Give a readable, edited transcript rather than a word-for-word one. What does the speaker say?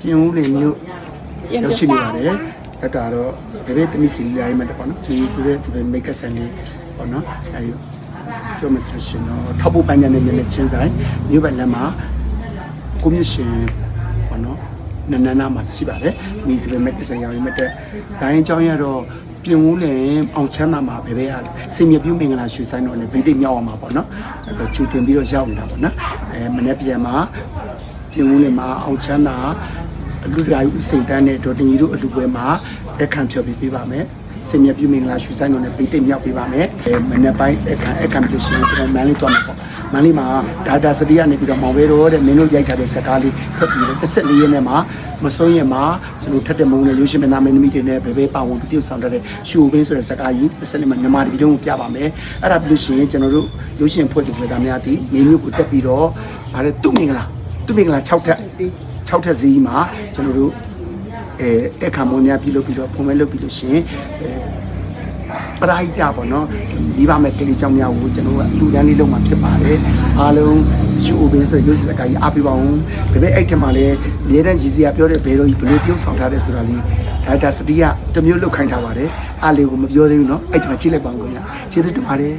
ကျင်းဦးလင်မြို့ရောက်ရှိနေပါတယ်အဲ့ဒါတော့ဒီနေ့တမီစီလေးရိုင်းမှတ်တယ်ပေါ့နော်ဒီဆိုရဲစပယ်မိတ်ကဆန်လေးပေါ့နော်အဲ့ပြောမစလို့ရှင်တော့ထောက်ဖို့ပန်းချန်နေနေချင်းဆိုင်မြို့ဘက်လမ်းမှာကိုမြရှင်ပေါ့နော်နန်းနာမှာရှိပါတယ်မီစပယ်မိတ်ကဆန်ရောင်းရမှတ်တဲ့ဒိုင်းအကြောင်းရတော့ပြင်ဦးလင်အောင်ချမ်းသာမှာဘယ်ဘဲရစိတ်မြပြုမင်္ဂလာရွှေဆိုင်တော့လည်းဗိသိက်မြောက်အောင်မှာပေါ့နော်အဲ့တော့ချူတင်ပြီးတော့ရောက်နေတာပေါ့နော်မနေ့ပြန်မှာပြင်ဦးလင်မှာအောင်ချမ်းသာအလူတရာယူစိတ်တန်းနဲ့ဒေါ်တင်ကြီးတို့အလူပွဲမှာအခမ်းဖြော်ပေးပါမယ်စင်မြပြုမင်္ဂလာရွှေဆိုင်တော်နဲ့ဗိသိက်မြောက်ပေးပါမယ်မနေ့ပိုင်းအခမ်းပြုရှင်ကျွန်တော်မန်းလေးတွားမှာပေါ့မန်းလေးမှာဒါတာစတီးကနေပြီးတော့မောင်ဝဲတော့တဲ့မင်းတို့ရိုက်ထားတဲ့စကားလေးဖတ်ပြီးတော့14ရက်နဲ့မှာမစိုးရင်မှာကျွန်တော်ထက်တဲ့မုံနဲ့ရုပ်ရှင်မင်းသားမင်းသမီးတွေနဲ့ဘယ်ဘဲပါဝင်ပြုဆောင်တဲ့ရှူဘင်းဆိုတဲ့စကားကြီး14မှာမြန်မာပြည်လုံးကိုပြပါမယ်အဲ့ဒါပြီးလို့ရှိရင်ကျွန်တော်တို့ရုပ်ရှင်ဖွဲ့သူဖွဲ့သားများဒီနေမျိုးကိုတက်ပြီးတော့ဗါတဲ့သူ့မင်္ဂလာ6ထက်စီးမှာကျွန်တော်တို့အခမ်းမွန်များပြုလုပ်ပြီးတော့ဖုံးမဲလုပ်ပြီးလို့ရှိရင်ပရိုက်တာပေါ့နော်ဒီပါမဲ့ကလေးချောင်းများကိုကျွန်တော်ကအလူတန်းလေးလုံးမှာဖြစ်ပါတယ်အားလုံးရှူအိုဘင်းဆိုရုပ်စကားကြီးအားပေးပါအောင်ဒါပေမဲ့အဲ့ထက်မှလည်းအများတန်းရည်စရာပြောတဲ့ဘယ်လိုကြီးဘယ်လိုပြုတ်ဆောင်ထားတဲ့ဆိုတာလေးဒါတာစတီးကတစ်မျိုးလောက်ခိုင်းထားပါတယ်အားလေးကိုမပြောသေးဘူးเนาะအဲ့ဒီမှာကြည့်လိုက်ပါဦးခင်ဗျာကျေးဇူးတင်ပါတယ်